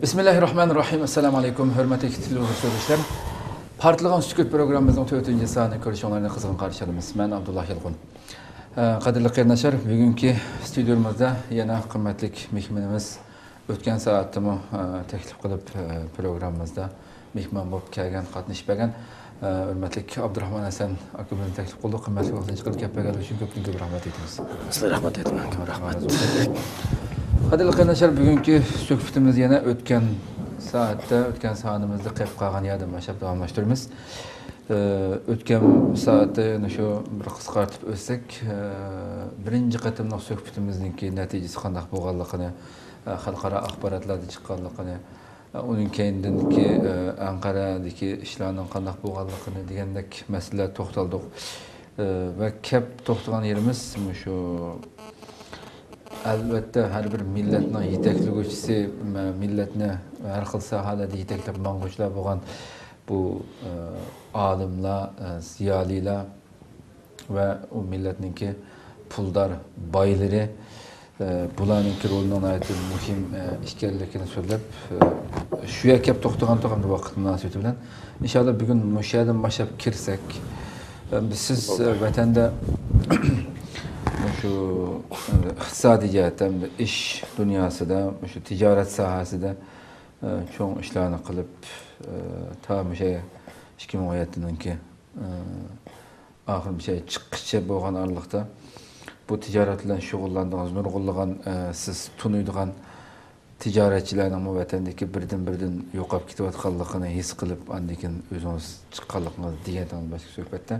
Bismillahirrahmanirrahim. Assalamu alaykum. Hörmətli izləyicilər. Partlayan Sükut proqramımızın 4-cü saniyəsini görüşlərini qızğın qarşılayırıq. Mən Abdullah Yılğun. Qadirli qarindoshlar, bugünkü studiyamızda yana qimmatli mehmonimiz o'tgan saatda taklif qilib proqramımızda mehmon bo'lib kelgan, qatnashgan hurmatli Abdurahmon Hasan akamizni taklif qildik. Qimmatli vaqtingizni chiqarib kelganingiz uchun ko'p rahmat aytamiz. Sizlarga rahmat aytaman. Rahmat. Qadirli qarindoshlar, bugünkü suhbatimiz yana o'tgan saatda, o'tgan soatimizda qolib qolgan yerdan boshlab davomlashtiramiz. O'tgan saatda yana shu bir qisqartib o'tsak, birinchi qatimliq suhbatimizning natijasi qanday bo'lganligini, xalqaro axborotlarda chiqqanligini, uning keyindagi Anqaradagi ishlarning qanday bo'lganligini degandek masalalar to'xtaldik. Va kep to'xtagan yerimiz shu albatta har bir millatning yetaklovchisi, millatni har xil sohalarda yetaklab mang'uvchilar bo'lgan bu olimlar, ziyolilar va u millatningki puldor boylari bularning rolini aytib muhim ekanligini so'zlab shu yerga kelib to'xtagan vaqt munosabati bilan inshaalloh bugun o'sha yerdan boshlab kirsak, siz vatanda şu iqtisodiy jihatdan ish dunyosida, shu tijorat sohasida cho'ng ishlarni qilib, ta o'sha 2017-ninki oxir bir şey chiqquncha bo'lgan oraliqda bu tijorat bilan shug'ullandingiz, nurg'unlagan siz tunuydigan tijoratchilarning bu vatandagi birdan yo'qolib ketayotganligini his qilib, andikin o'zingiz chiqqanligingiz degan boshqa suhbatda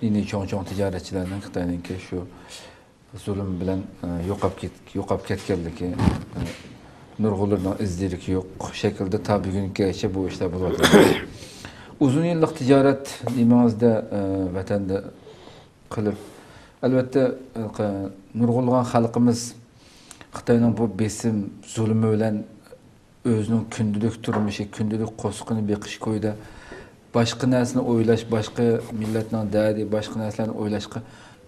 yine çoğun ticaretçilerden Xitoyninki şu zulüm bilen yo'qolib ketganligi, nurg'unlarning izliriki yo'q şekilde tabi bugüngacha bu ishlar bo'lyapti. Uzun yillik tijorat nimamizda vatanda qilib, albatta nurg'unlagan xalqimiz Xitoyning bu besim zulmü bilen o'zining kundalik turmushi, kundalik qo'sqini beqish ko'yda başka narsani o'ylash, başka millatning derdi, başka narsalarni o'ylashga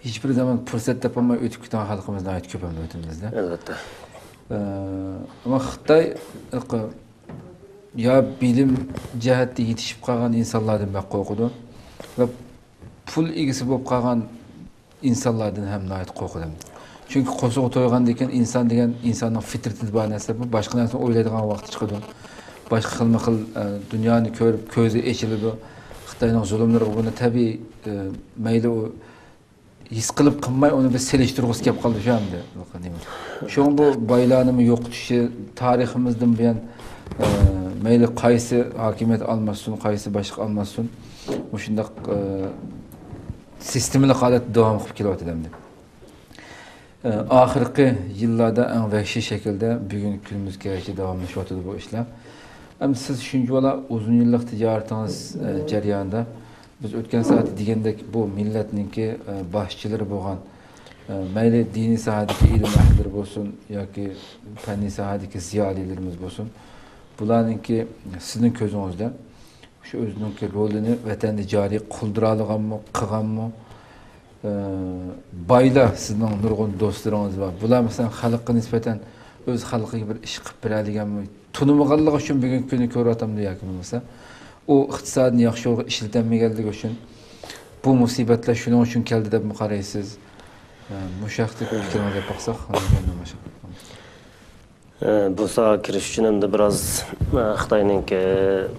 hiçbir zaman fırsat topolmay o'tib ketgan xalqimizdan aytib ko'p o'timizda. Albatta. Ama Xitoy ya bilim jihatda yetishib qolgan insonlardan bak qo'rqidi va pul egisi bo'lib qolgan insonlardan ham nayt qo'rqidim. Çünkü qo'shiq to'yg'andan keyin inson degan insonning fitrati bor narsa, bu boshqa narsani o'ylaydigan vaqt chiqadi. Başka xil dünyani ko'rib ko'zi echiladi. Xitoyning zulmlari buni tabiiy mayli u his qilib qilmay uni bir selishtirg'isi kelib qoldi shu hamda. Shu bu boylanimi yo'qotishi tariximizdan buyon mayli qaysi hokimiyat almasin, qaysi boshqa almasin, shunday sistemli holat davom qilib kelyapti hamda. Oxirgi yillarda eng vahshiy shaklda bugungi kunimizgacha davomlashyapti bu ishlar. Hem siz şunca ola uzun yıllık ticaretiniz jarayonida biz o'tgan saat degandek bu millatninki başçıları bo'lgan mayli diniy sohadagi ilm ahllari bo'lsin yoki fanniy sohadagi ziyolilarimiz bo'lsin, bularninki sizning ko'zingizda shu o'zininki rolini vatanda joriy qildira olganmi, qilganmi? Boylar sizning nurg'un do'stlaringiz bor. Bular masalan xalqqa nisbatan o'z xalqiga bir ish qilib bera olganmi? Tunumağanlığı için bugün günü körüyotam diye yakınımızda. O iqtisadını yaxşı yo'lga ishlatilmaganligi uchun bu musibetler şunun için keldi deb qaraysiz. Bu şaxtaki fikringizni baqsaq, bu saha kirish uchun endi biroz Xitoyninki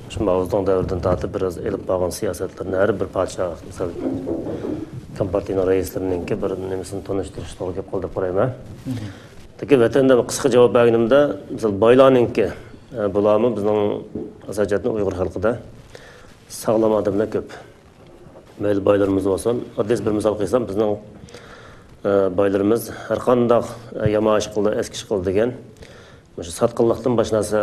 shu mavzudan davrdan tortib biroz elib borgan siyosatlarni har bir podshoh, misol kompartiya raislarininki bir nimasini tanishtirish to'g'ri kelib qoldi deb qarayman. Peki vatanda qisqa javob berganimda, misol boylarninki bularmi bizning asosiyatni Uyg'ur xalqida sog'lom odamlar ko'p. Mayli boylarimiz bo'lsin, oddiy bir misol qilsam, bizning boylarimiz har qanday yamash qildi, eskish qildi degan, o'sha sotqinlikdan boshqa narsa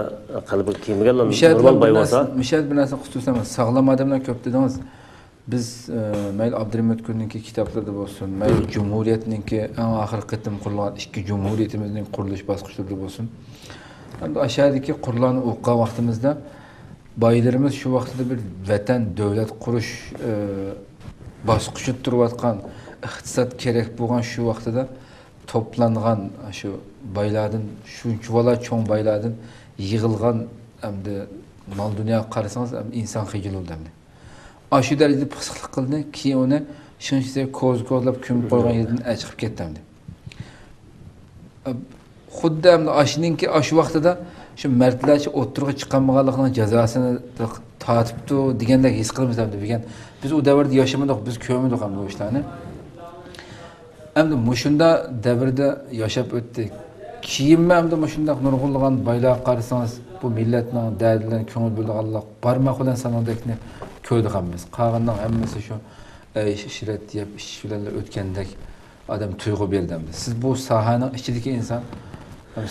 qalbi kiymaganlar normal boy bo'lsa, mishal bir narsa xususan sog'lom odamlar ko'p dedingiz. Biz mayli Abdurahmon Kunninki kitoblarda bo'lsin, mayli Cumhuriyetninki eng oxirgi qitim qurilgan ikki Cumhuriyetimizning qurilish bosqichlari bo'lsin. Hamda aşağıdaki qurilgan o'qigan vaqtimizda boylarimiz shu vaqtida bir vatan, davlat qurish bosqichida turayotgan, iqtisod kerak bo'lgan shu vaqtida toplangan şu baylardan, şunçuvala çoğun baylardan yig'ilgan hamda mol dunyoga qarasangiz inson xijil bo'ldi hamda. Shu darajada pisiqlik qildi, keyin uni shuncha ko'zlab ko'mib qo'ygan yerdan chiqib ketdi hamda. Xuddi hamda ashininki shu vaqtida shu mardlarcha o'ttirg'i chiqmaganlikning jazosini tatibdi degandek his qilamiz hamda degan. Biz u davrda yashamadik, biz ko'rmadik hamda bu ishlarni. Hamda mushunda davrda yashab o'tdik. Keyin hamda mushundaq nurg'unlagan baylar qarasangiz bu millatning dardlarini ko'ngil bo'lganlik barmoq bilan sanadekni ko'rdik. Qolganning hammasi shu ishrat deb ish bilan o'tgandek adam tuyg'u berdi hamda. Siz bu sohaning ichidagi inson,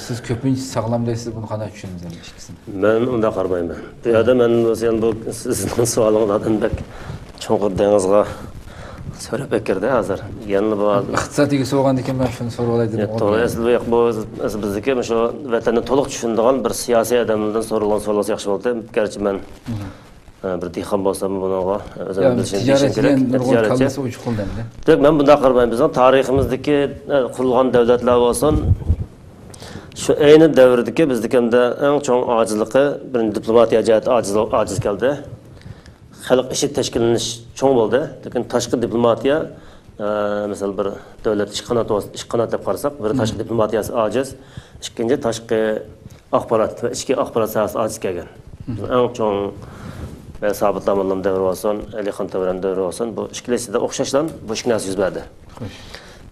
siz ko'pincha sog'lom deysiz, buni qanday tushunasiz ishkisini? Men unda qarmayman. Bu yerda men sen bu sizning savolingizdan bak cho'nqur dengizga so'rab bekirdi hozir. Yana bu iqtisodiga so'raganda ekan men shuni so'rab olay dedim. To'g'ri, bu bizniki shu vatanni to'liq tushunadigan bir siyosiy odamlardan so'ralgan savol yaxshi bo'ldi. Garchi men bir dehqon bo'lsam bunaqa o'zim bilishim kerak. Tijoratchi. Men bunda qarmayman. Bizning tariximizdagi qurilgan davlatlar bo'lsin, shu ayni davrdagi bizdikanda eng cho'ng ojizligi birinchi diplomatiya jihati ojiz keldi. Xalq ishi tashkillanish cho'ng bo'ldi. Lekin tashqi diplomatiya, misol bir davlat ishqanot deb qarasak, bir tashqi diplomatiyasi ojiz, ikkinchi tashqi axborot va ichki axborot sohasi ojiz kelgan. Eng cho'ng Sabit Lamallam davri olsun, Alixon Tavran davri olsun, bu ikkilasida o'xshashdan bu ikki narsa yuz berdi.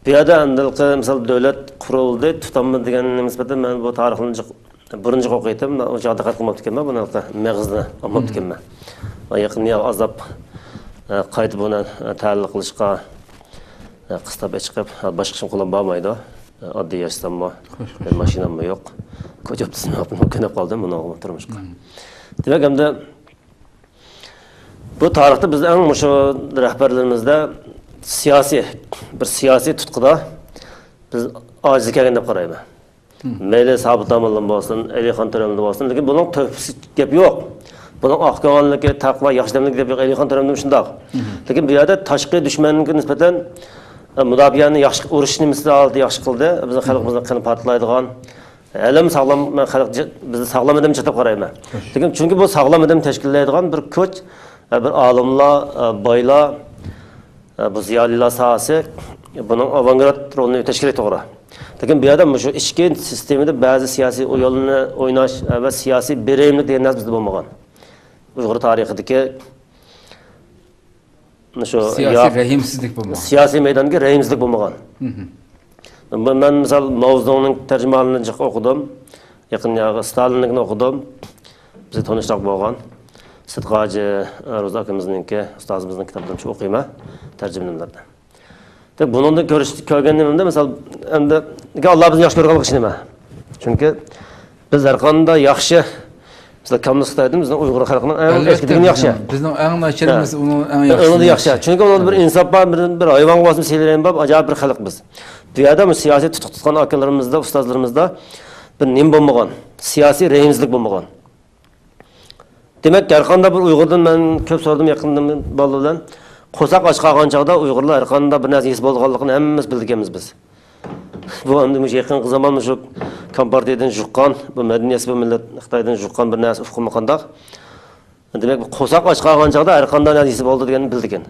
Bu yerda andilqi misol davlat qurildi, tutammi degan nisbatan men bu tarixni birinchi o'qiydim, o'sha diqqat qilmabdi ekanman, bunaqa mag'izni olmabdi ekanman. Yaqin azab qaytib buni ta'lil qilishga qistab chiqib, boshqa ishim qo'lim bo'lmaydi. Oddiy yashammi, mashinam yo'q. Ko'chibtisini o'qib qoldim, buni turmushga. Demak, hamda bu tarixda biz eng mushu rahbarlarimizda siyosiy tutquda biz ojiz kelgan deb qarayman. Mayli Sabit Lamallam bo'lsin, Alixon Tavran bo'lsin, lekin buning tövsi gap yo'q. Bunun ahkamlılıq, taqva, yaxşılamlıq deb Alixon Tavran shundoq. Lekin bu yerda tashqi dushmanga nisbatan mudofiyani yaxshi urishni misolida yaxshi qildi. Bizning xalqimizni qanday patlaydigan alam sog'lom xalq bizni sog'lom odam deb qarayman. Lekin chunki bu sog'lom odam tashkillaydigan bir kuch, bir olimlar, boylar, bu ziyolilar sohasi buning avangard rolini tashkil etdi to'g'ri. Lekin bu yerda shu ichki sistemada ba'zi siyosiy o'yinlarni o'ynash va siyosiy berayimlik degan narsa bizda bo'lmagan. Uyg'ur tarixidagi shu siyosiy rahimsizlik bo'lmagan. Siyosiy maydonga rahimsizlik bo'lmagan. Men misol Mao Zedongning tarjimonini o'qidim. Yaqin Stalinnikni o'qidim. Bizga tanishroq bo'lgan. Sidqoji Ro'za akamizningki, ustozimizning kitobidan o'qiyman, tarjimalardan. Deb bundan ko'rganimda misol endi Alloh bizni yaxshi ko'rgan kishi nima? Chunki biz har qanday yaxshi bizlar kommunist Xitoyda bizning Uyg'ur xalqining eng eskidan yaxshi. Bizning eng nacharimiz uni eng yaxshi. Uni yaxshi. Chunki unda bir insof bor, bir hayvon bo'lsin, seylagan bor, ajoyib bir xalq biz. Bu yerda bu siyosiy tutuq tutgan akalarimizda, ustozlarimizda bir nim bo'lmagan, siyosiy rehimsizlik bo'lmagan. Demak, har qanday bir Uyg'urdan men ko'p so'radim yaqindan bolalar bilan. Qo'saq ochqagan chaqda Uyg'urlar har qanday bir narsa his bo'lganligini hammamiz bilganmiz biz. Bu endi yaqin zaman shu Kompartiyadan juqqan, bu madaniyat va millat Xitoydan juqqan bir narsa ufqimi qandaq. Demak, qo'saq ochqagan chaqda har qanday narsa his bo'ldi deganni bildigan.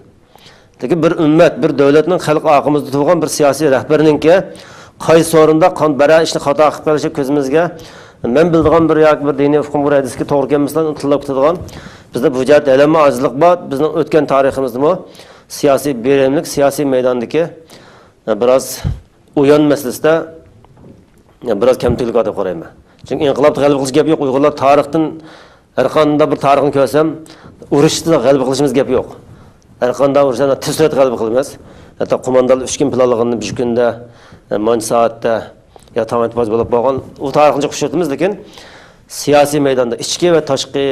Lekin bir ummat, bir davlatning xalq aqimizda turgan bir siyosiy rahbarninki qaysi o'rinda qon bara ishni xato qilib qolishi ko'zimizga men bildigan bir yoki bir diniy hukm va hadisga to'g'ri kelmasdan tilab turadigan bizda bu jihat alamma ojizlik bor. Bizning o'tgan tariximizda siyosiy berimlik, siyosiy maydondagi biroz o'yin masalasida biroz kamchilik deb qarayman. Chunki inqilob g'alaba qilish gap yo'q. Uyg'urlar tarixdan har qanday bir tarixni ko'rsam, urushda g'alaba qilishimiz gap yo'q. Har qanday urushda tezroq g'alaba qilamiz. Hatto qo'mondonlar 3 kun planlaganini 1 kunda, manch soatda ya tamat boz bo'lib bo'lgan u tarixni qo'shitamiz, lekin siyosiy maydonda ichki va tashqi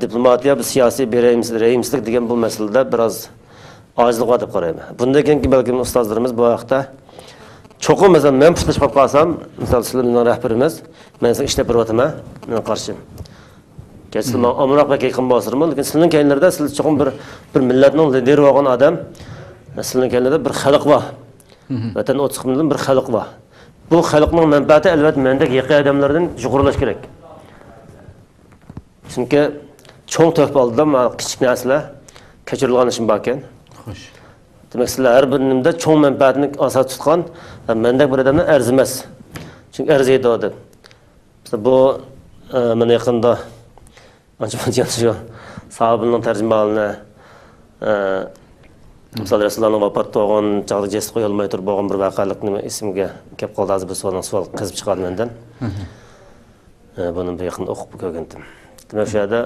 diplomatiya, siyosiy berayimsizlik degan bu masalada biroz ojizlik deb qarayman. Bundan keyingi balki ustozlarimiz bu vaqtda cho'qim masalan men putlashib qolib qolsam, misol sizlarning rahbarimiz, men sizni ishlab beryapman, men qarshim. Kesin amroq va yaqin bo'lsirman, lekin sizning keyinlarda siz cho'qim bir millatning lideri bo'lgan odam, sizning keyinlarda bir xalq bor. Vatan 30 million bir xalq bor. bu xalqning manfaati albatta mendek yaqin odamlardan yuqorilash kerak. Chunki cho'ng to'p oldida kichik narsalar kechirilgan ishim bor ekan. Xo'sh. Demak, sizlar har bir nimada cho'ng manfaatni asos tutgan mendek bir odamdan arzimas. Chunki arziydi odam. Bu mana yaqinda ancha shu sahobaning tarjimalini misol Rasulullohning vafot bo'lgan chog'da jest qo'ya olmay turib bo'lgan bir voqelikni esimga kelib qoldi. Hozir bu savol qizib chiqadi mendan. Buni bir yaqin o'qib ko'rgandim. Demak, shu yerda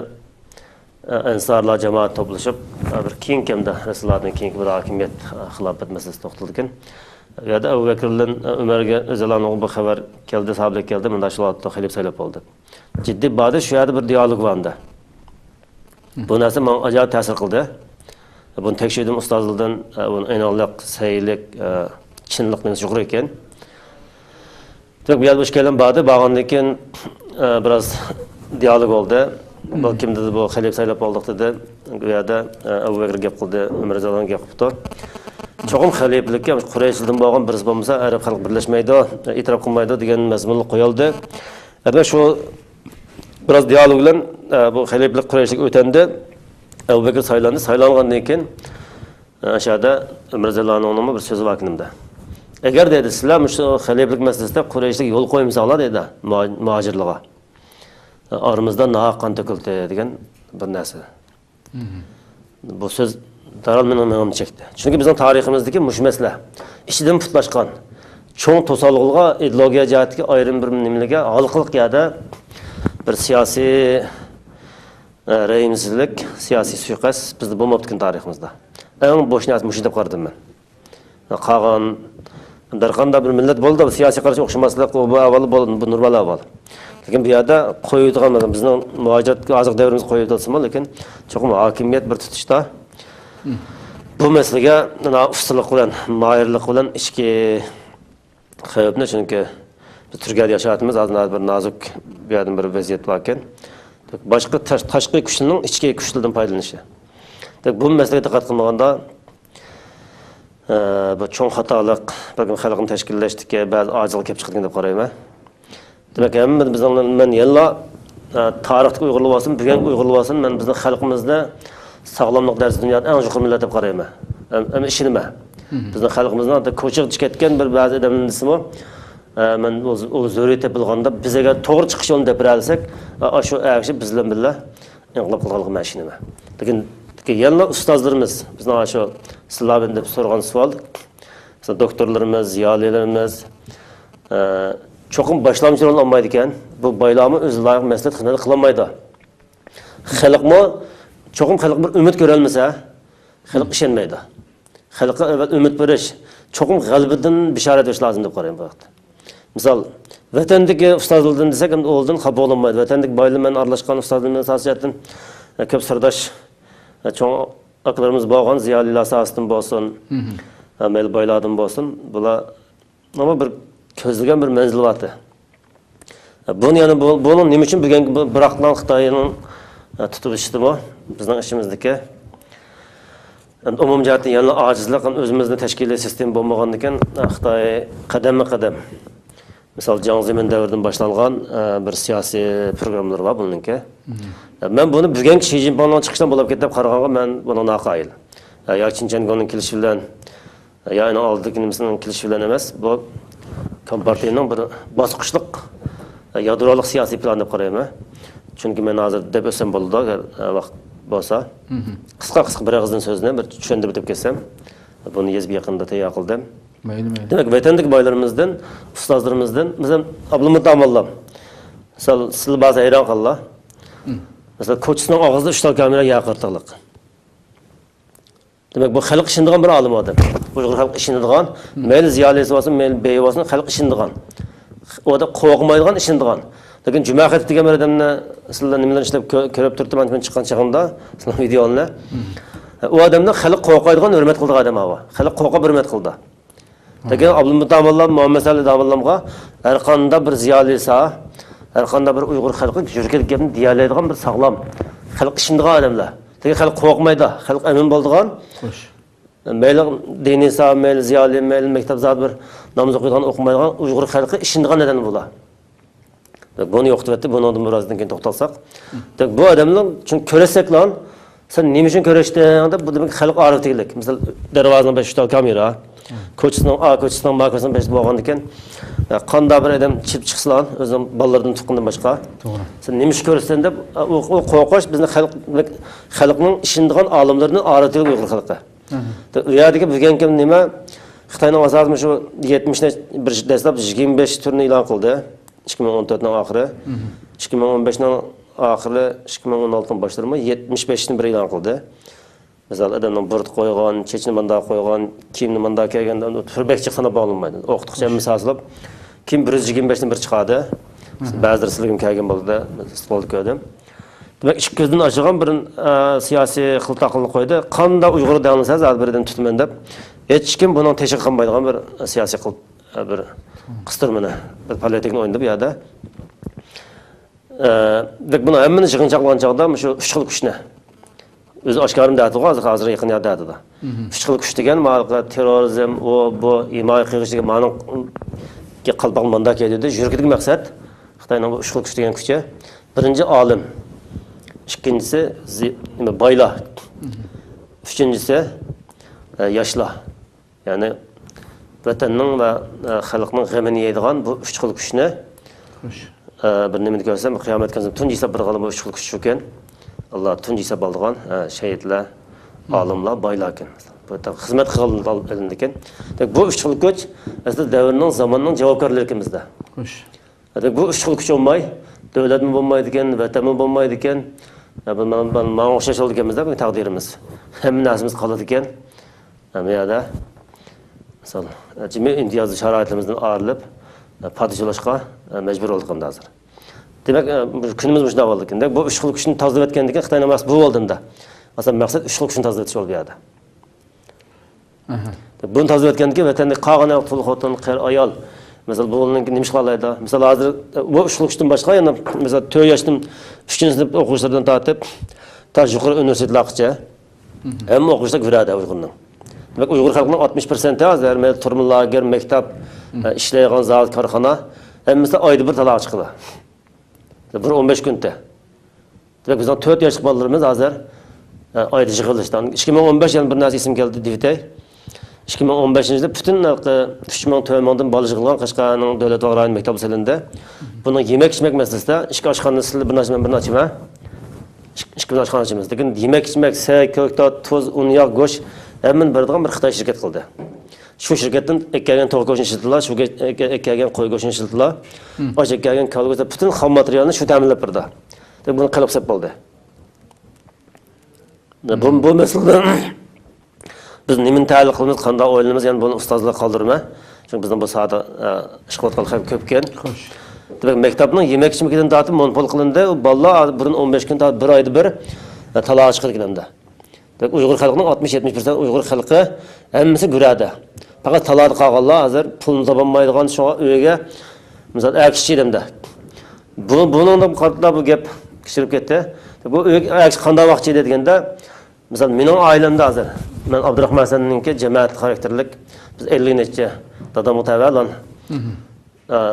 ansarlar jamoat to'plashib bir keng kamda Rasulullohning keng bir hokimiyat xilofat masalasi to'xtaldi ekan. Bu yerda Abu Bakrdan Umarga o'zalarining bu xabar keldi, sahobalar keldi, menda shularni xilif saylab oldi. Jiddiy ba'da shu yerda bir dialog vardı. Bu narsa menga ajoyib ta'sir qildi. Buni tekshirdim ustozlardan, buni aynonliq, saylik, chinlikning yuqori ekan. Demak, bu yerda o'sha kelgan ba'da bo'lgandan keyin biroz dialog oldi. Bu kim dedi, bu xilif saylab oldik dedi. Bu yerda Abu Bakr gap qildi, Umar roziyallohu gap qildi. Çoğum xaliflikka Qurayshdan bo'lgan birisi bo'lmasa, Arab xalq birlashmaydi, e'tirof qilmaydi degan mazmunni qo'yildi. Ana shu biroz dialog bilan bu xaliflik Qurayshlik o'tandi. Abu Bakr saylandi, saylangandan keyin aşağıda Umar roziyallohu bir so'zi bor ekanimda. Agar dedi, sizlar shu xaliflik masalasida Qurayshlik yo'l qo'ymasa dedi, muhojirlarga. Aramızda nahaq qon to'kildi degan bir narsa. Bu so'z daral mening çekti. Çünkü bizim tariximizdeki muş mesele. İçinden putlaşkan, çoğun tosalgılga, ideologiya cihetki ayrım bir nimlige, halkılık ya da bir siyasi reyimsizlik, siyasi suikast bizde bu moptikin tariximizde. En boş niyaz muş edip kardım ben. Kağan, darkanda bir millet boldu, siyasi karşı okşamasılık, bu avalı boldu, bu normal avalı. Lakin bir yerde koyuyduğum, bizim muhacirat azık devrimiz koyuyduğum, lakin çok hakimiyet bir tutuşta. Bu meselege ustalık bilen, mahirlik bilen içki xavfni, çünkü Türkiye'de yaşadığımız azından bir nazuk bir vaziyet varken, başka taşqi güçlünün içki güçlüden paylanışı. Bu meselege dikkat kılmaganda bu çoğun hatalık, bakın xalqın teşkilleştik ki bazı acil kelip çıktık dep qarayman. Demek ki bizden ben yalla tarixte uyg'urlab olsin, bugun uyg'urlab olsin, men bizning xalqimizda sağlamlık dersi dünyada en yuqori millat deb qarayman. Ama ishonma. Bizning xalqimizdan ko'chib ketgan bir ba'zi odamlarning ismi men o zo'riyat bilganda bizga to'g'ri chiqish yo'lini deb beralsak, shu aksi bizlar billah inqilab qilganligim ishonma. Lekin yana ustozlarimiz bizning shu sizlardan deb so'ragan savol, doktorlarimiz, ziyolilarimiz çoxum başlamçı rol almaydı ekan, bu bayramı öz layiq məsləhət xidmət qılanmaydı. Xalqmı çoxum xalq bir ümid görəlməsə, xalq işenməydi. Xalqa evet ümid veriş, çoxum qalbidən bişarət veriş lazım deb qarayım bu vaxt. Misal, vətəndəki ustazlardan desək, oldan xəbə olunmaydı. Vətəndəki baylı mən arlaşqan ustazlardan əsasiyyətdən köp sırdaş, çoğun aklarımız bağlan, ziyalilə əsasından bolsun, məl baylardan bolsun. Ama bir közlügen bir menzil vardı. Bunun nima uchun bırakılan Xitoyning tutib ishdi bu bizning ishimizdagi. Umum jihatdan yana ojizlik, o'zimizning tashkiliy sistem bo'lmagandan keyin Xitoy qadam-qadam misol Jiang Zemin davridan boshlangan bir siyosiy programmalar bor buningki. Men buni bugungi Xi Jinpingning chiqishidan bo'lib ketib qaraganda men buni naqoyil. Ya Xinjiangning kelishi bilan yani oldiki nimasining kelishi bilan emas, bu Kompartiyaning bir bosqichliq yadroliq siyosiy plan deb qarayman. Chunki men hozir deb o'sam bo'ldi, agar vaqt bo'lsa, qisqa bir og'izdan so'zni bir tushuntirib o'tib ketsam, buni yezib yaqinda tayyor qildim. Mayli. Demak, vatandagi boylarimizdan, ustozlarimizdan, bizam Abdulmutt Amallam. Misol, siz ba'zi hayron qoldilar. Misol, ko'chasining og'zida 3 ta kamera yaqirtiqliq. Demek bu xalq işindiğen bir alim adam. Uyg'ur xalq işindiğen, mayli ziyolisi olsun, mayli beyi olsun, xalq işindiğen. O da qo'rqmaydigan işindiğen. Lekin Jumaxet degan bir odamni sizlar nimalar ishlab ko'rib turibman men chiqqan chaqimda, sizlar videoni. O odamni xalq qo'rqadigan hurmat qildi odam ava. Xalq qo'rqib hurmat qildi. Lekin Abdulmutt Amallam, Muhammad Salih Davallamga har qanday bir ziyolisi, har qanday bir Uyg'ur xalqi yurgan gapni deyalaydigan bir sog'lom xalq işindiğen odamlar. Lekin xalq qo'rqmaydi, xalq amin bo'ldigan. Xo'sh. Meyli dini sahab, meyli ziyali, meyli mektep zat bir namaz okuyduğun, okumaydıgan Uyghur halkı işindiğin neden bu da. Bunu yoktu etti, bunu ondan birazdan keyin to'xtalsak. Bu adamlar çünkü köresek lan, sen nima uchun ko'rishdi? Bu demek xalq ariflik. Misal darvozaning 5 ta kamera, ko'chasining A ko'chasining B ko'chasining 5 bo'lgan ekan. Qanday bir adam chip chiqsalar, o'zim bolalardan tuqqandan boshqa. To'g'ri. Sen nima ish ko'rsan deb u qo'rqish bizni xalqning ishindigan olimlarning ariflik Uyg'ur xalqi. U yerdagi bo'lgan kim nima? Xitoyning asosan shu 70 bir dastlab 25 turni e'lon qildi. 2014'ning oxiri, 2015'ning oxiri, 2016'ning boshlarida 75 ni bir e'lon qildi. Misal adamning burt qo'ygan, chechni manda qo'ygan, kimni manda kelganda turbekchi sanab bo'lmaydi. O'qituvchi misolab kim 125 ni bir chiqadi. Ba'zilar sizlarga kelgan bo'ldi, stol ko'rdim. Demak, ish ko'zdan ochilgan bir siyosiy xiltaqilni qo'ydi. Qanday Uyg'ur danglasangiz, birdan tutaman deb, hech kim buni tashkil qilmaydigan bir siyosiy bir qistirmini, bir politikni o'ynadi bu yerda. Dek buni hammani yig'inchoqlagan chog'da shu 3 xil kuchni o'zi oshkorim deydi, hozir yaqin yerda deydi. 3 xil kuch degan terrorizm, bu imoya qilish degan ma'noga qalbaq manda keldi. Yurgidagi maqsad Xitoyning bu 3 xil kuch degan kuchi. Birinchi olim, ikkinchisi boylar, uchinchisi yoshlar. Ya'ni vatanning va xalqning g'amini yeydigan bu 3 xil kuchni bir nima ko'rsam, qiyomat kunida tunji hisob bergan bu 3 xil kuch ekan. Allah tunji hisob olgan shahidlar, olimlar, boylar ekan. Bu xizmat qilgan ekan. Bu 3 xil kuch aslida davrning, zamonning javobgarligimizda. Xo'sh. Bu 3 xil kuch olmay, davlatmi bo'lmaydi ekan, vatanmi bo'lmaydi ekan. Mana o'xshash bo'lganimizda bu taqdirimiz. Hamma narsamiz qoladi ekan. Bu yerda misol, jimi imtiyozli sharoitimizdan ayrilib, padishahlikqa majbur bo'ldik hozir. Demak, kunimiz shunday bo'ldi ekan. Bu 3 xil kuchni tozalab etgandan keyin Xitoyning maqsadi bu bo'ldimda. Masalan, maqsad 3 xil kuchni tozalab etish bo'ldi bu yerda. Buni tozalab etgandan keyin vatanda qolgan tul xotin, qir ayol, misol bo'lgandan keyin nima qilaydi? Misol hozir bu 3 xil kuchdan boshqa yana misol 4 yoshdan 3-sinf o'quvchilardan tortib, ta yuqori universitetlargacha hamma o'quvchilar ko'radi Uyg'urning. Demek Uyghur halkının 60% azlar, turmalar, mektep, işleyen zavod, korxona, hemmisi ayda bir talağa çıkılı. Bir 15 günde. Demek bizden 4 yaşlık balalarımız azlar ayda çıkılıştan. 2015 yılında bir isim geldi divitey. 2015 yılında bütün 3000 tövmandan balı çıkılan Kaşgar'ın devlet ağrayın mektebi selinde. Bunun yemek içmek meselesinde, işki aşkanın sildi bir açma. İşki aşkanın açımız. Lakin yemek içmek, sey, kökta, tuz, un, yağ, goş, hemen berdiğim bir Xitoy şirket kıldı. Şu şirketin ekkelgen toğ goşun işletildiler, şu ekkelgen koy goşun işletildiler. O ekkelgen kalı goşun, bütün ham materyalini şu teminlep berdi. Bunu kılıp sep oldu. Bu meselede biz nemin tayinli kılımız, qanday oylanımız, yani bunu ustazlığa kaldırma. Çünkü bizden bu sahada iş kılatkalı köpken. Demek mektepnin yemek içmekten dağıtıp monopol kılındı. Balla burun 15 gün dağıtıp bir ayda bir talağa çıkır gidelimde. Demek Uyghur halkının 60-70% Uyghur halkı hemmisi görədi. Fakat talağı qalğanlar hazır pulunu tapanmaydigan şoğa öyge misal əkişçi edemde. Bunun da qartda bu gep kişirip ketdi. Bu əkişçi qanday vaqtçı dedigende misal mening ailemde hazır. Ben Abdurrahman Hasan'ninki cemaat karakterlik biz 50 neçe dadamı təvəlan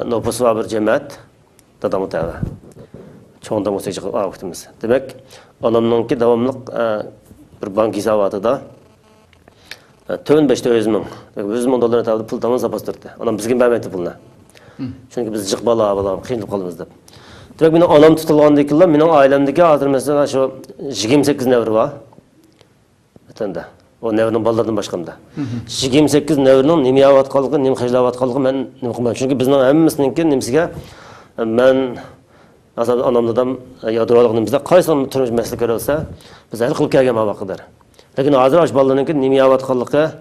nüfusu var bir cemaat dadamı təvə. Çoğunda musiqi vaxtımız. Demek anamninki davamlıq bir bank hesabıda tön 5'te özümün. 100 min dolarını tabi pul tamam zapas durdu. Anam bizge vermedi pulunu. Çünkü biz jıq bala kıyınıp kalımız dep. Demek benim anam tutulğandaki yıllar, benim ailemdeki hazır mesela şu 28 nevri var. Ötende. O nevrinin balalarından başkamda. 28 nevrinin nemi yavat kalığı, nemi xeclavat kalığı ben nemi kılmayım. Çünkü bizden hemmisininki nemisiga ben anamdan yadıralığımızda qaysı turmuş meslek görülse biz hal qılıp kelgen vaqtlar. Lakin hazır aş balalarınki nemi yavat kalığı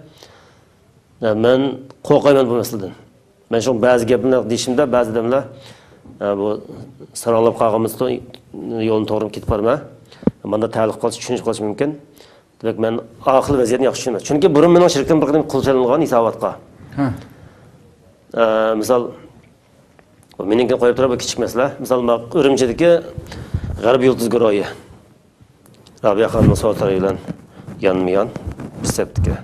ben qo'rqayman bu meseleden. Ben şu bazı gaplarni deyishimda ba'zi odamlar bu saralab qolganmiz yo'lni to'g'ri ketib borma. Manda ta'liq qilish, tushunish qilish mumkin. Demek ben ahil vaziyatni yaxshi tushunaman. Chunki burun mening shirkdan bir qadam qulchalangan hisobotga. Misol meningga qo'yib turib kichik masala. Misol Urumchidagi G'arb yulduz guruhi. Rabiya xonimning so'zlari bilan yanma-yan bir septga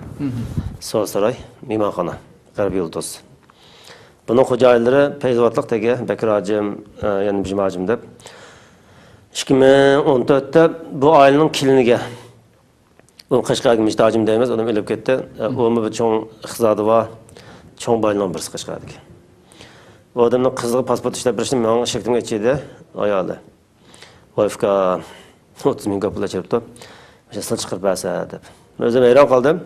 So'saray, mehmonxona, G'arbiy Yulduz. Bunun xo'jayinlari Feyzvatliq tegi, Bekir hacım, yani bizim hacım deb 2014'te bu ailenin kiliniga o Qashqarga Mishtajim deymiz, odam elib ketdi. O'mi bir cho'ng iqtisodi va cho'ng boylan birisi Qashqarga. Bu odamning qiziga pasport ishlab berishni men shaktimga ichidi, ayoli. Oyfka 30 ming pul chiribdi. O'sha sil chiqarib bersa deb. Men o'zim hayron qoldim.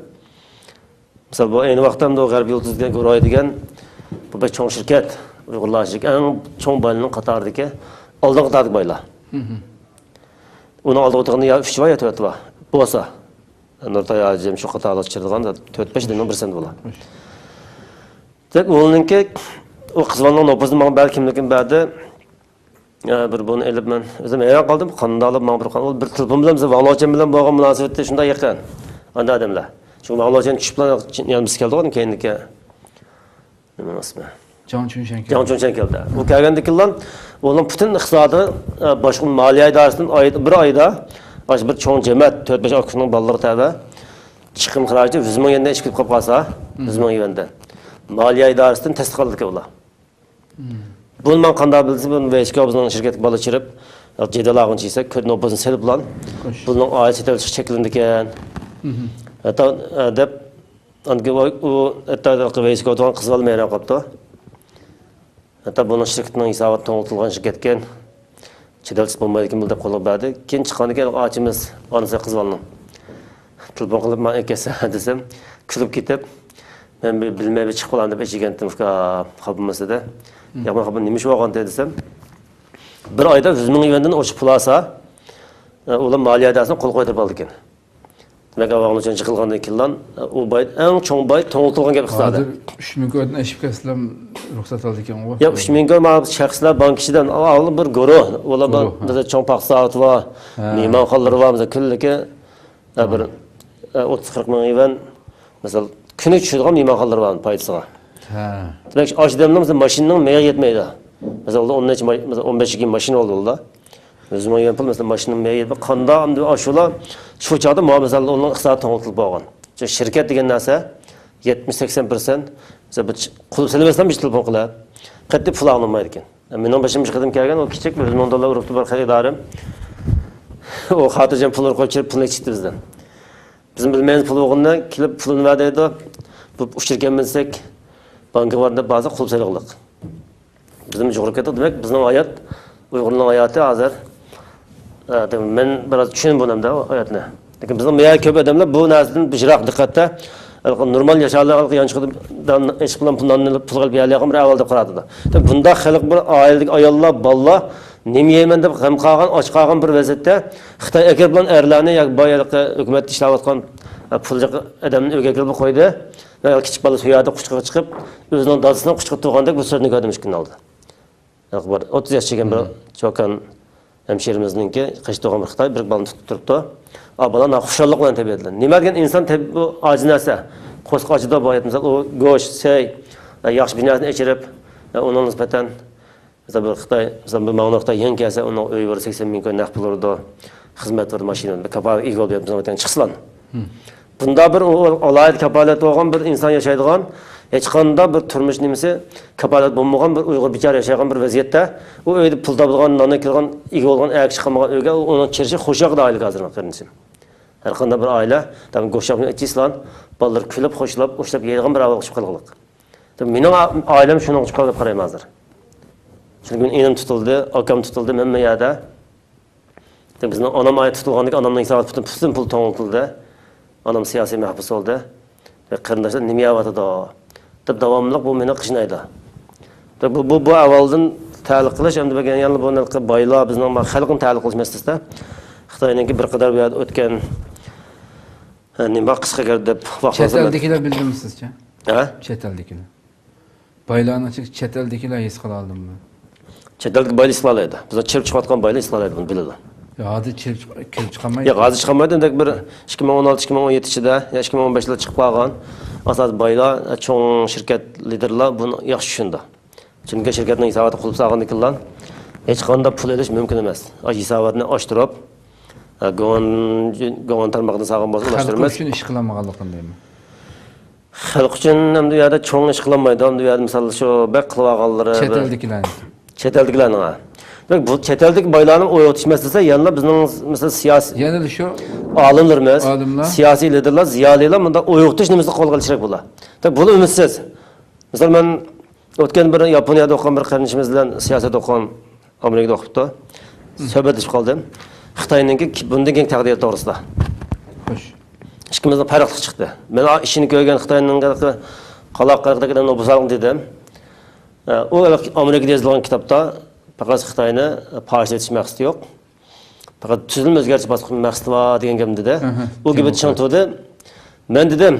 Misol bu ayni vaqtda ham G'arbiy Yulduzga ko'raydigan bu bir cho'ng shirkat, Uyg'urlar eng cho'ng boylarning qatoridagi oldingi qatorda boylar. Uni oldiga o'tirganda ya 3 va ya 4 va bo'lsa Nurtay hacım şu qatorda chirilganda 4-5 dan 1% bo'ladi. Tek o'g'linki o qizlarning nopozini men balkimligim berdi. Bir bunu elib men o'zim hayron qoldim. Qanday olib men bir telefon bilan biz Vanglochen bilan bo'lgan munosabatda shunday yaqin. Anda odamlar. Shu Vanglochen tushib bilan yanimiz keldi o'g'lim keyinlikka. Nima ismi? Jon Chunshan keldi. Jon Chunshan keldi. Bu kelgandikilan o'g'lim butun iqtisodi boshqa moliya idorasining bir oyda bir cho'ng jamoat 4-5 oqshomning balları tabi chiqim xarajati 100 ming yenda ishib qolib qolsa 100 ming yenda moliya idorasidan tasdiqlandik ular. Bunu men qanday bilsam, bunu VSK bizning shirkatga bola chirib, jadal ag'inchisa, ko'rni o'zini selib bilan buning oilat chetelish cheklandi ekan. Hatta deb angi u hatta VSK o'tgan qiz olmayran qolibdi. Hatta buning shirkatning hisobi to'g'ritilgan shirkat ekan. Çedelsiz bombayı kim bildi kolay berdi. Keyin chiqqaniga ochimiz onasi qizvalning. Telefon qilib men akasi desam, kulib ketib, men bilmay chiqib qo'lan deb echigandim xabamasida. Ya men xabar nima ish bo'lgan desam, bir oyda 100 ming yuandan oshib pul olsa, ular moliya idorasiga qo'l qo'ydirib oldi ekan. Demak, avvaldan chiqilgandan keyin u boy eng cho'ng boy to'g'ritilgan gap hisobda. 3 ming ko'dan ashib kaslam ruxsat oldi ekan u. Ya 3 ming ma shaxslar bank ishidan olib bir guruh, ular bizda cho'ng paxsat va mehmonxonalar va bizda kunligi bir 30-40 ming yuan misol kuni tushadigan mehmonxonalar var foydasiga. Ha. Demak, oshidamning mashinaning meya yetmaydi. Misol 15 ming mashina oldi ular. O'zim yan pul mesela maşının meyil bir qanda amdı aşula şu çağda mesela onun iqtisadi to'g'ritilib bo'lgan. Çünkü şirket degan narsa 70-80% mesela bir qulub selmasdan bir telefon qilib, qattiq pul olmaydi ekan. Mening bashim chiqdim kelgan o kichik bir 100 ming dollar uribdi bir xaridarim. O xotirjam pullar qo'yib pulni ichdi bizdan. Bizim bilmaymiz pul bo'lgandan kelib pulni va'daydi. Bu shirkat bilsak banka borda ba'zi qulub selaqliq. Bizim jo'g'rafiyada demak bizning hayot Uyg'urning hayoti hozir men biraz tushunib bo'lamda hayotni. Lekin bizning meya ko'p odamlar bu narsadan bijroq diqqatda normal yashaganlar yanchiqdan ish bilan pul qilib beradigan bir avval deb qaradi. Bunda xalq bir oiladagi ayollar, bolalar nima yeyman deb g'am qolgan, och qolgan bir vaziyatda Xitoy agar bilan erlarni yoki boyalikda hukumat ishlayotgan pulli odamni uyga kirib qo'ydi va kichik bola so'yadi quchqiga chiqib o'zining dadasidan quchqib turgandek bu so'zni ko'rdim ishkin oldi. 30 yaşçıken bir çokan hemşehrimizningki qishto'g'an bir Xitoy bir balani tutib turibdi. Bolalar xushonlik bilan tabiatlar. Nima degan inson bu ojiz narsa. Qo'sq ochida boyat misol u go'sht, sey, yaxshi binasini ichirib, uning nisbatan misol bir Xitoy, misol bir ma'noda yangi kelsa, uning uyi 80 ming naqd pul urdi, xizmat va mashina, kapolat ego deb bizdan chiqslan. Bunda bir alayet kapolat bo'lgan bir inson yashaydigan hech qanday bir turmush nimasi kapolat bo'lmagan bir Uyg'ur bichara yashagan bir vaziyatda u uyda pul topilgan, nonni kirgan, ega bo'lgan, ayak chiqmagan uyga uning kirishi xo'shaqda oila hozir qilinishi. Har qanday bir oila, tam go'shaqni ichislan, bolalar kulib, xo'shlab, o'shlab yeydigan bir avval chiqib qolganlik. Mening oilam shuni chiqib deb qarayman hozir. Chunki enim tutildi, akam tutildi, men meyada. Bizning onam oy tutilgandek, onamning hisobi butun pul to'g'ritildi. Onam siyosiy mahbus oldi. Ve qarindoshlar nima yapatadi? Deb davomliq bu meni qishnaydi. Bu avvaldan ta'liq qilish, endi bo'lgan yana bu boylar bizning xalqning ta'liq qilish masalasida Xitoyninki bir qadar bu yerda o'tgan nima qisqa deb Chet eldagilar bildimi sizcha? Ha? Chet eldagilar. Boylarni chet eldagilar his qila oldimmi? Chet elda boylar islolaydi. Biz chirib chiqayotgan boylar islolaydi, buni biladi. Ya hozir chirib chiqmaydi. Yo'q, hozir chiqmaydi. Demak bir 2016-2017-da, ya 2015-da chiqib qolgan asas boylar, cho'ng shirkat liderlar buni yaxshi tushundi. Chunki shirkatning hisobini qilib solgandikilar hech qanday pul olish mumkin emas. Hisobini ochtirib, go'an tarmoqdan sog'in bo'lsa ulashtirmas. Shuni ish qilmaganligini deyman. Xalq uchun ham bu yerda cho'ng ish qilolmaydi. Bu yerda misol shu bak qilib olganlari. Chet elliklarning. Demak, bu chet eldagi boylarning o'yitish masalasi yana bizning misol siyosiy yana shu olimlarimiz, siyosiy liderlar, ziyolilar bunda o'yitish nimasi qo'lga olishrak bo'ladi. Demak, bu umidsiz. Misol men o'tgan bir Yaponiyada o'qigan bir qarindoshimiz bilan siyosat o'qigan Amerikada o'qibdi. Suhbatlashib qoldim. Xitoyningki bundan keyin taqdiri to'g'risida. Xo'sh. Ikkimizning farqli chiqdi. Men ishini ko'rgan Xitoyning qaloq-qariqdagidan o'bsarım dedim. O Amerikada yozilgan kitobda faqat Xitoyni parcha etish maqsadi yo'q. Faqat tuzilma o'zgartirish bosqichi maqsadi bor degan gap dedi. U gibi tushuntirdi. Men dedim,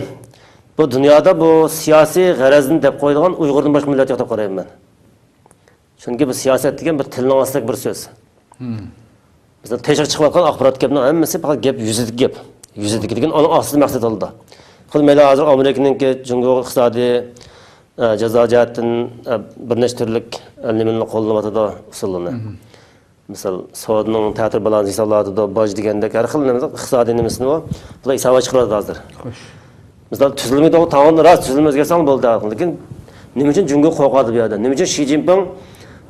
bu dunyoda bu siyosiy g'arazini deb qo'yilgan Uyg'urdan boshqa millat yo'q deb qarayman. Chunki bu siyosat degan bir tilning ostidagi bir so'z. Bizda tashqi chiqayotgan axborot gapning hammasi faqat gap yuzidagi gap. Yuzidagi degan onun asli maqsad oldi. Xuddi hozir Amerikaningki Jungo iqtisodiy jazo jihatdan bir nechta turlik nimalarni qo'llayotdi usulini. Misol savdoning ta'tir balansi hisoblanadi, boj degandek har xil iqtisodiy nimasini bular hisobga chiqaradi hozir. Xo'sh. Misol tuzilmada ta'on rost tuzilma o'zgarsa bo'ldi, lekin nima uchun Jungo qo'rqadi bu yerda? Nima uchun Shi Jinping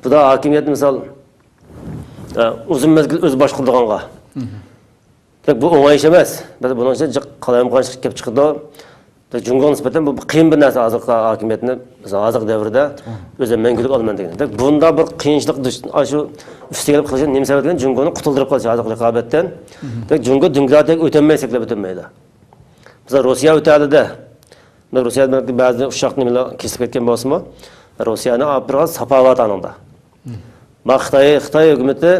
bu da hokimiyat misol uzun mezgil o'z boshqardiganga. Bu o'ng'ay ish emas. Biz buning uchun qalayimqonchilik kelib chiqdi. Jungo nisbatan bu qiyin bir narsa hozirgi hokimiyatni hozirgi davrda o'zi mangulik olman degan. Bunda bir qiyinchilik shu ustiga qilishni nima sababdan Jungoni qutuldirib qolish hozirgi raqobatdan. Jungo demokratiyaga o'tolmaysaklab o'tolmaydi. Biz Rossiya o'tadida. Rossiyada ba'zi ushaq nimalar kesib ketgan bo'lsa-mu, Rossiyani biroz sapavat anında. Xitoy hukumati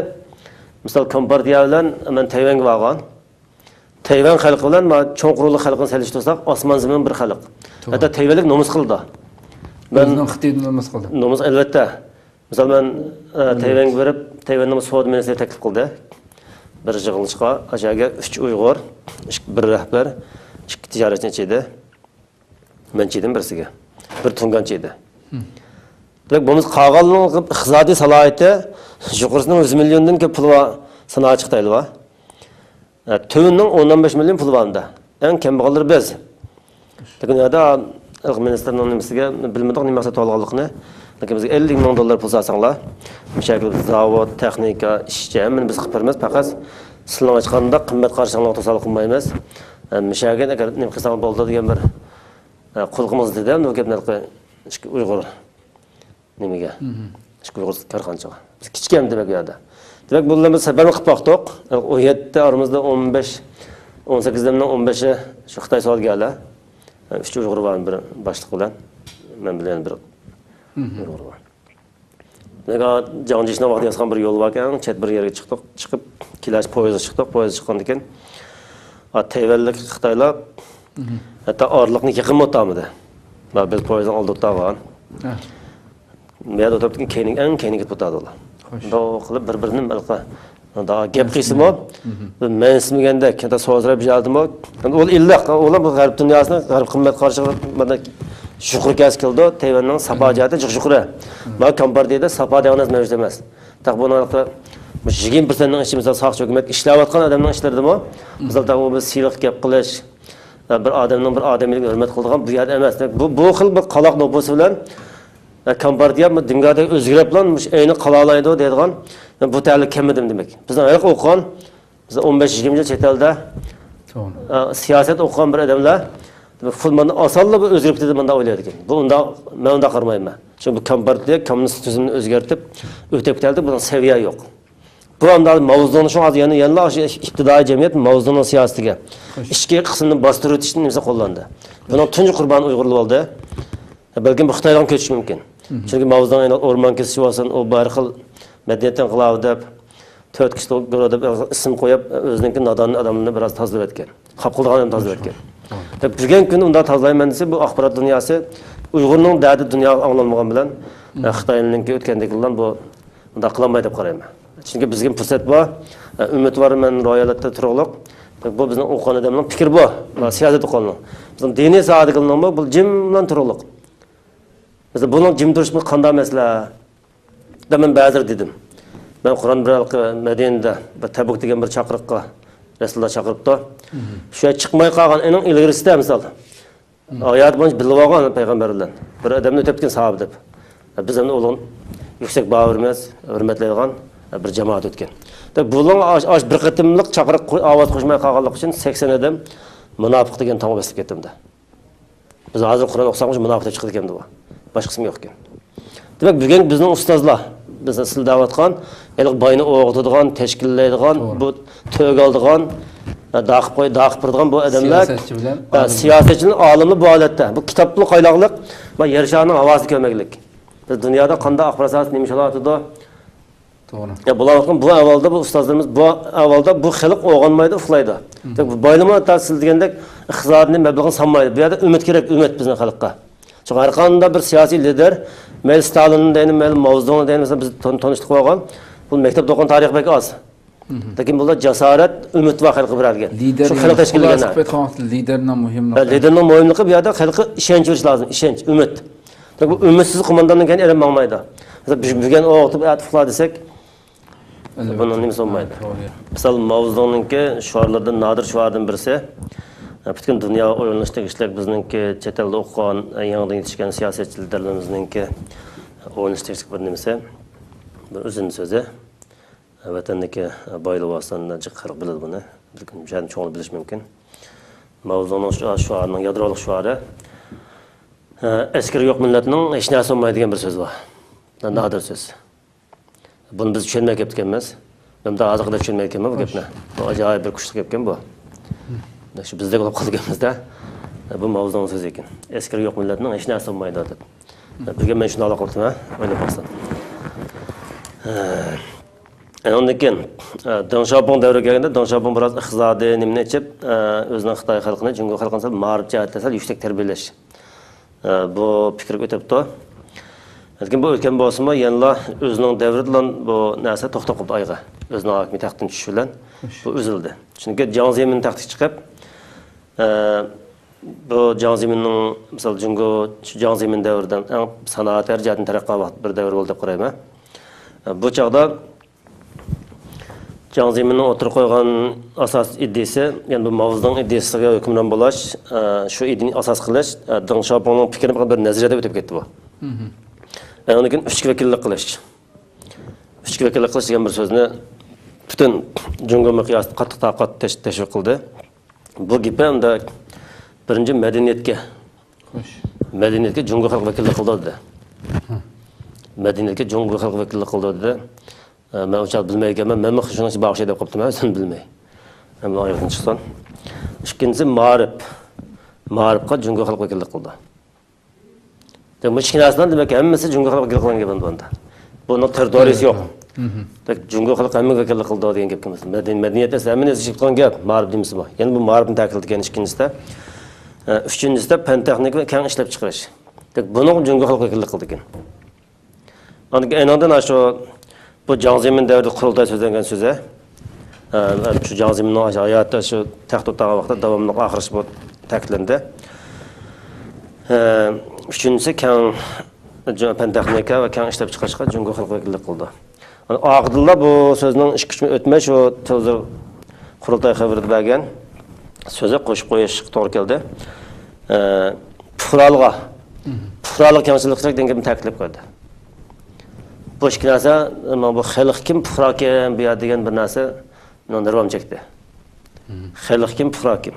misol Kompartiya bilan men Tayvanga borgan. Tayvan xalqi bilan cho'nqurli xalqni solishtirsak, osmon zamin bir xalq. Hatto Tayvanlik nomus qildi. Men Xitoyni nomus qildi. Nomus albatta. Misol men Tayvanga berib, Tayvanning savdo ministri taklif qildi. Bir yig'ilishga ajaga 3 Uyg'ur, bir rahbar, 2 tijoratchi edi. Men chedim birsiga. Bir tunganchi edi. Demak, bunimiz qolganning iqtisodiy salohiyati yuqorisining 100 milliondan ko'p pul sanoat Xitoyli va Tövünün 10-15 milyon pulu vardı. En kembag'allar biz. Lekin yerda ministerning nimasiga bilmadik nima maqsad olganligini. Lekin bizga 50 ming dollar pul salsanglar, mishakil zavod, texnika, ishchi, men biz qilib beramiz, faqat sizlarga chiqqanda qimmat qarshilanglar to'sal qilmaymiz. Mishakil agar nima qilsang bo'ldi degan bir qulqimiz dedi, bu gaplarga Uyg'ur nimaga? Uyg'ur korxonachiga. Biz kichkam demak yerda. Demek bunlarımız sebebi kıpaktık. O 7'de aramızda 15, 18'den 15'e şu Xitay saat geldi. 3 Uyg'ur var bir başlık bilen. Ben bilen bir Uyg'ur var. Demek Canlı işine vakti yazgan bir yol varken chet bir yere çıktık. Çıkıp kilaş poyozda çıktık. Poyozda çıkan diken Tayvanlik Xitaylar hatta ağırlıkını yakın muhtamıdı. Biz poyozdan aldık da var. Ben de oturduğum en keyni git butadılar. Doğru qilib bir-birini balqa daha gap qilsimi, men ismiganda katta so'zlab jaldimi, ol illiq, ular bu g'arb dunyosini, g'arb qimmat qarshiligida shukur kas qildi, Tayvanning sapojati shukur. Bu Kompartiyada sapo degan mavjud emas. Taq buni 20%ning ishimizda saqchi hukumat ishlayotgan odamning ishlardimi? Bizda bu siyliq gap qilish, bir odamning bir odamiylikka hurmat qiladigan bu yer emas. Bu xil bir qaloq nopusi bilan Kompartiya dunyoda o'zgarib bilan ayni qalolaydi deydigan bu ta'lik kamidim demak. Bizning ayq o'qigan, biz 15-20 yil chet elda siyosat o'qigan bir odamlar fulmani osonla bu o'zgarib ketadi deb o'ylaydi ekan. Bu unda men unda qarmayman. Chunki bu Kompartiya kommunist tuzumni o'zgartib o'tib ketdi, bunun saviya yo'q. Bu anda mavzuni shu hozir yana ibtidoiy jamiyat mavzuning siyosatiga ichki qismini bostirib o'tishni nimasi qo'llandi. Bunun tunji qurboni Uyg'urlar bo'ldi. Balki bu Xitoydan ketishi mumkin. Chunki mavzudan o'rmon kesishi bo'lsin, u bir xil madaniyat inqilobi deb 4 kishi deb ism qo'yib, o'zining nodon odamlarni biroz tozalab etgan. Qap qilgan ham tozalab etgan. Deb turgan kun unda tozalayman desa, bu axborot dunyosi Uyg'urning da'di dunyo anglanmagan bilan Xitoyninki o'tgandeklardan bu unda qilolmaydi deb qarayman. Chunki bizga fursat bor, umid bor, men ro'yxatda turug'liq. Bu bizning o'qigan odamning fikri bor, siyosat o'qiganlar. Bizning diniy saodiqligimiz bu jim bilan turug'liq. Mesela bunun jim turishni qanday masala? Men ba'zir dedim. Men Qur'on bir Madinada bir Tabuk degan bir chaqiriqqa Rasululloh chaqiribdi. Shu chiqmay qolgan ening ilgirisida misol Hayat boyunca bilib olgan payg'ambar bilan bir odamni o'tib ketgan sahoba deb. Biz ham ularni yuksak bağırmaz, hürmetlaydigan bir jamoat o'tgan. Buning bir qitimliq chaqiriq ovoz qo'shmay qolganlik uchun 80 odam munofiq degan tomga bosib ketdi. Biz hozir Qur'on o'qisamiz munofiq deb chiqdi ekan bu. Boshqasi yo'q ekan. Demak, bugun bizning ustozlar biz sildavatgan, eliq boyni o'g'itadigan, tashkillaydigan, bu to'g oldigan, daqib turadigan bu odamlar siyosatchining olimi bu holatda. Bu kitobli qayloqliq va yershaning havosini ko'maklik. Biz dunyoda qanday axborot asosida nima ishlatadi? To'g'ri. Ya bularning bu avvalda bu ustozlarimiz bu avvalda bu xalq o'g'onmaydi, uxlaydi. Bu boylama ta'sil degandek iqtisodni mablag'ini sanmaydi. Bu yerda umid kerak, umid bizning xalqqa. Çünkü har qanday bir siyosiy lider, mel Stalinni deyni, mel Mao Zedongni deyni, biz tanishdik bo'lgan. Bu maktab o'qigan tarix bek oz. Lekin bular jasorat, umid va xalqi biralgan. Shu xalq tashkillangan. Liderning muhimligi. Liderning muhimligi bu yerda xalqqa ishonch berish lozim, ishonch, umid. Bu umidsiz qo'mondondan keyin erim mangmaydi. Mesela bugun o'qitib atiflar desak, bunun nimasi olmaydi. Misal Mao Zedong'ninki shuarlardan nadir shuardan birisi. Bütün dünya oyunlaştığı işler bizninki chet elda o'qigan, yangidan yetishgan siyosatchi liderlarimizninki oyunlaştığı bir nimasi. Bir o'zining so'zi. Vatandagi boylik vasondan chiqarib biladi buni. Bir kun jani cho'ng'il bilish mumkin. Mao Zedong'ning shuarining yadrolik shuari askari yo'q millatning hech narsa olmaydigan bir so'z bor. Nadir so'z. Buni biz tushunmay ketganmiz. Men de hozir qilib tushunmay ketganman bu gapni. Bu ajoyib bir kuchli gap ekan bu. Şu bizde qolib qolganimizda bu Mao Zedong so'zi ekan. Askari yo'q millatning hech narsa olmaydi deb. Bizga men shuni aloqa qildim, o'ylab qo'ysan. Ondan keyin Deng Xiaoping davriga kelganda Deng Xiaoping biroz iqtisodiy nimani ichib, o'zining Xitoy xalqini, Jungo xalqini ma'rif jihatda sal yuksak tarbiyalash. Bu fikrga o'tibdi. Lekin bu o'tgan bo'lsa-mu, yana o'zining davri bilan bu narsa to'xtab qoldi oyga. O'zining hokimiyat taxtidan tushish bilan bu uzildi. Chunki Jiang Zemin taxtga chiqib, bu Jiang Zeminning misol Jungo Jiang Zemin davridan eng sanoat jihatdan taraqqiyot bir davr bo'ldi deb qarayman. Bu chaqda Jiang Zeminning o'tirib qo'ygan asos iddiasi, ya'ni bu Mao Zedong iddisiga hukmron bo'lish, shu iddiani asos qilish, Deng Xiaopingning fikrini bir nazariyada o'tib ketdi bu. Ondan keyin uchga vakillik qilish. Uchga vakillik qilish degan bir so'zni bütün Jungo miqyosida qattiq taqat tashviq qildi. Bu gap hamda birinchi madaniyatga Jungo xalq vakillik qildi dedi. Madaniyatga Jungo xalq vakillik qildi dedi. Men o'chaq bilmayganman, men shuni bag'ishlab deb qopdim, o'zim bilmay. Hamma oyog'ini chiqsan. Ikkinchisi ma'rifga Jungo xalq vakillik qildi. Bu ishkinasidan demak hammasi Jungo xalq vakillik qilgan bunda. Bunun territoriyasi yo'q. Jungo xalq hamma vakillik qildi degan gap emas. Madaniyatda hamma narsa chiqqan gap, ma'rif demisi bor. Ya'ni bu ma'rifni ta'kidlagan ikkinchisida. Uchinchisida fan texnik va keng ishlab chiqarish. Buni Jungo xalq vakillik qildi ekan. Aynan shu bu Jiang Zemin davrida qurultay so'zlangan so'zi. Shu Jiang Zeminning hayotda shu taxt o'tgan vaqtda davomli oxirish bu ta'kidlandi. Üçüncüsü keng fan texnika va keng ishlab chiqarishga Jungo xalq vakillik qildi. Aqdillar bu so'zning ish kuchini o'tmay shu hozir qurultay xabarida bergan so'zi qo'shib qo'yish to'g'ri keldi. Puhralik kengchilik degan taklif qo'ydi. Bu ikki narsa, bu xalq kim, puhro kim bu degan bir narsa mendan davom chekdi. Xalq kim, puhro kim.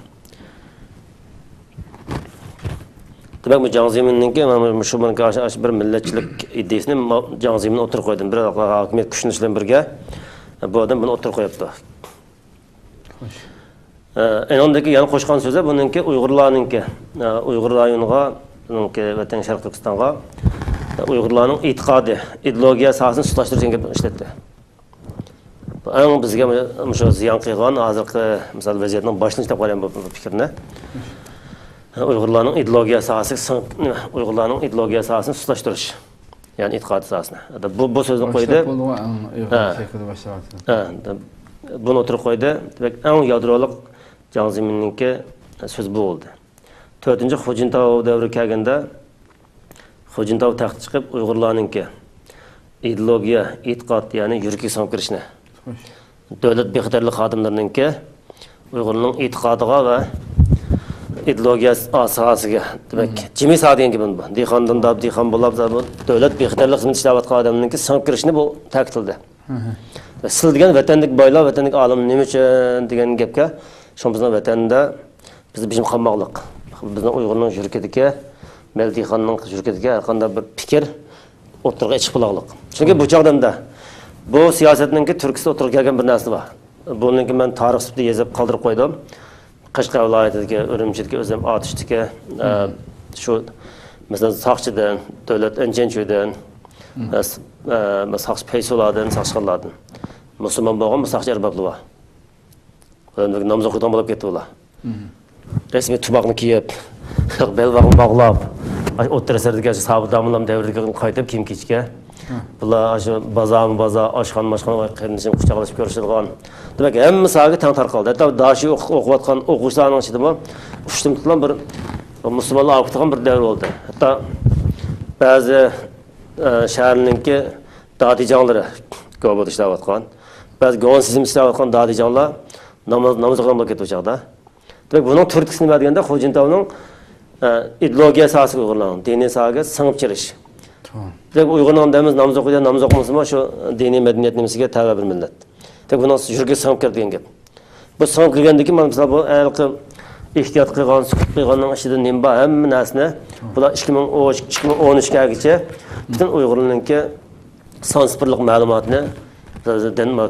Demek bu Jiang Zemin'ninki shu bilan qarshi bir millatchilik ideyasini Jiang Zemin o'tirib qo'ydi. Bir hokimiyat kuchini bilan birga bu odam buni o'tirib qo'yibdi. Endiki yana qo'shgan so'zi buningki Uyg'urlarninki, Uyg'ur rayoniga, buningki Vatan Sharq Turkistonga Uyg'urlarning e'tiqodi, ideologiya asosini tutashtirishga ishlatdi. Bu eng bizga shu ziyon qilgan hozirgi misol vaziyatning boshlanishi deb qaragan bu fikrni. Uyg'urlarning ideologiya asosini tutlashtirish. Ya'ni e'tiqod asosini. Bu so'zni qo'ydi. Buni o'tirib qo'ydi. Demak, eng yadrolik Jiang Zemin'ninki so'z bu bo'ldi. 4-Hu Jintao davri kelganda Hu Jintao taxtga chiqib Uyg'urlarninki ideologiya, e'tiqod, ya'ni yuragi sinib kirishni. Davlat bexatarlik xodimlarininki Uyg'urning e'tiqodiga va ideologiya asosiga, demak, jimi sadigan gibi bu. Dehqondan da dehqon bo'lib, davlat bexatarlik xizmat ishlayotgan odamning singib kirishini bu ta'kidladi. Siz degan vatanlik boylar, vatanlik olim nima uchun degan gapga, shu bizning vatanda bizni bijim qolmoqlik. Bizning Uyg'urning shirkatiga, Dehqonning shirkatiga har qanday bir fikr o'tirg'a chiqib qo'ymoqlik. Chunki bu chog'da bu siyosatningki turkisi o'tirib kelgan bir narsa bor. Buningki men tarix sifatida yozib qoldirib qo'ydim. Qashqar viloyatidagi, Urumchidagi, o'zim Otishdagi shu masalan Soqchidan, davlat Anjanchudan, Soqchi Paysolardan, Soqchilardan musulmon bo'lgan Soqchi arboblar bor. Ularning namoz o'qigan bo'lib ketdi ular. Resmiy tuboqni kiyib, belbog'ni bog'lab, o'ttirasardagi sabit damlam davriga qaytib kiyim kechga bular shu bozor oshxon qarinishim quchoqlashib ko'rishadigan. Demak, hamma sohaga tang tarqaldi. Hatto dashi o'qiyotgan o'quvchilarning ichida bu ushtim tutilgan bir musulmonlar o'qitgan bir davr bo'ldi. Hatto ba'zi shaharninki dodijonlari ko'p ishlayotgan, ba'zi govon sizim ishlayotgan dodijonlar namoz o'qigan bo'lib ketdi o'chaqda. Demak, buning turtkisi nima deganda Xo'jintavning ideologiya asosiga uyg'urlarning diniy sohaga singib kirish. Demak, Uyg'urlarning damiz namoz o'qiydi, namoz o'qimasmi shu diniy madaniyat nimasiga tabi bir millat. Demak, buning yurga singib kirdi degan gap. Bu singib kirgandan keyin mana bu alqi ehtiyot qilgan, sukut qilganning ichida nima bor, hamma narsani bular 2013gacha butun Uyg'urlarningki son sifirlik ma'lumotni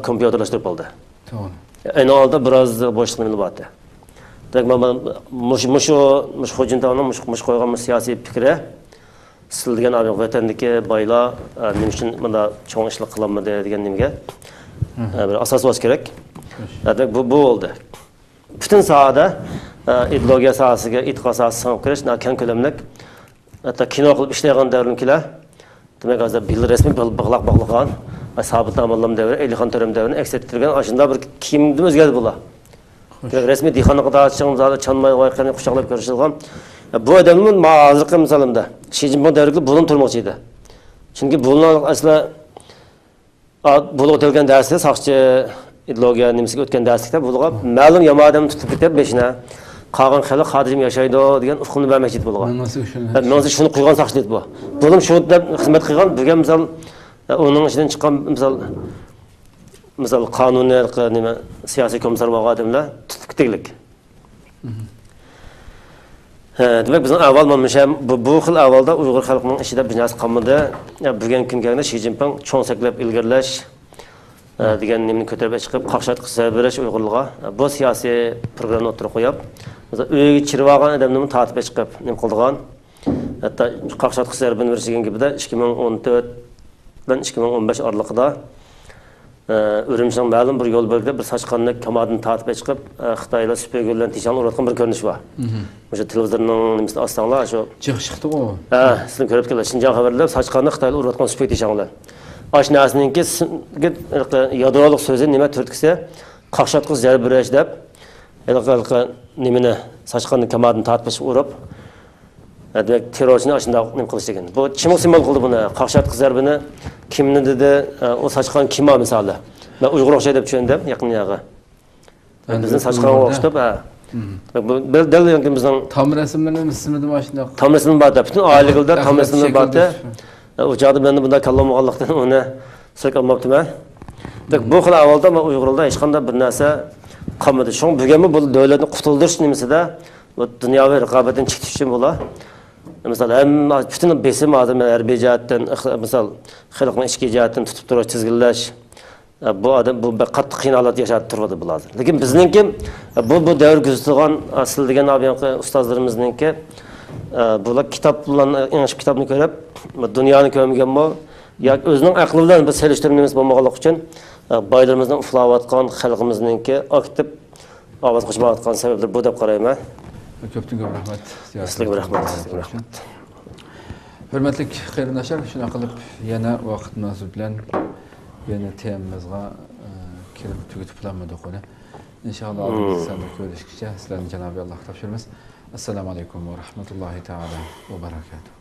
kompyuterlashtirib oldi. To'g'ri. Ayni holda biroz bo'shliq nima bor. Demak, mana mushu Xo'jintavning mush qo'ygan siyosiy fikri sizilgan vatandagi boylar nima uchun mana cho'ng ishlar qilinmadi degan nimaga bir asos bo'lish kerak. Demak, bu bo'ldi. Butun sohada ideologiya sohasiga, e'tiqod sohasiga singib kirish keng ko'lamlik. Hatto kino qilib ishlayotgan davrlarnikilar, demak, hozir bil rasmiy bog'laq sabit amallam davri, Elixon To'ram davrini aks ettirgan ashunda bir kiyimni o'zgardi bular. Demak, rasmiy dehqonlikda chiqimzada chanmay voqeani quchoqlab ko'rishilgan. Bu odamning hozirgi misolimda Xi Jinping davrida bo'lib turmoqchi edi. Chunki bunlar asla bo'lib o'tilgan darsda soqchi ideologiya nimasiga o'tgan darslikda bularga ma'lum yomon odam tutib ketib beshina qolgan xalq xotirjam yashaydi degan ufqni bermoqchi edi bularga. Men shuni qo'ygan soqchi edi bu. Bo'lim shu deb xizmat qilgan degan misol uning ichidan chiqqan misol qonuniy nima siyosiy komissar bo'lgan odamlar tutib ketdik. Demak, bizning avval mana bu xil avvalda Uyg'ur xalqining ichida bir narsa qolmadi. Bugun kunga Xi Jinping cho'ng saklab ilgirlash degan nimani ko'tarib chiqib, qaqshat qilsa berish Uyg'urlarga bu siyosiy programmani o'tirib qo'yib, uyga chirib olgan odamni tortib chiqib nim qildigan. Hatto qaqshat qilsa berish gibida 2014 dan 2015 oralig'ida Urumchining ma'lum bir yo'l bo'ldi, bir sochqonni kamadini tortib chiqib, Xitoylar supergullarni tishon urayotgan bir ko'rinish bor. O'sha televizorning nimasida ostanglar, shu chiqdi-ku. Sizlar ko'rib kelasiz. Shinjon xabarlar sochqonni Xitoylar urayotgan super tishonlar. Oshnasininki yadroliq so'zi nima turtkisi qaqshatqi zarb berish deb, nimani sochqonni kamadini tortib urib, demak, terrorchini ashunda nim qilish ekan. Bu kim simbol qildi buni? Qaqshatqi zarbini kimni dedi? O sochqon kimma misoli. Men Uyg'ur o'xshaydi deb tushundim yaqin yog'i. Bizning sochqonga o'xshab, bu dalilki bizning tam rasmlarni ismida mashina. Tam rasmlar bor. Butun oilalarda tam rasmlar bor. O joyda men bunda kallanmaganlikdan uni sirk olmabdiman. Demak, bu xil avvalda men Uyg'urlarda hech qanday bir narsa qolmadi. Shu bugunmi bu davlatni qutuldirish nimasida bu dunyoviy raqobatdan chiqish uchun bo'lar. Mesela bütün besim adamlar harbiy jihatdan, misol xalqning ichki jihatdan tutib turish, tizginlash bu adam bu qattiq qiynalib yashab turadi bular. Lekin bizningki bu davr kuzatgan asl degan ustozlarimizninki bular kitoblarni yangish kitobni ko'rib, dunyoni ko'rmaganmi yoki o'zining aqli bilan bir selishtirmamiz bo'lmaganligi uchun boylarimizning uxlayotgan xalqimizninki aktiv ovoz qo'shmayotgan sabablar bu deb qarayman. Ko'pdan ko'p rahmat. Sizlarga rahmat. Hurmatli qarindoshlar, shuna qilib yana vaqt munosib bilan yana temamizga kirib tugatib qolmadik uni. Inshaalloh oldimizda ko'rishguncha sizlarni Janobi Alloh topshiramiz. Assalomu alaykum va rahmatullohi taala va barakatuh.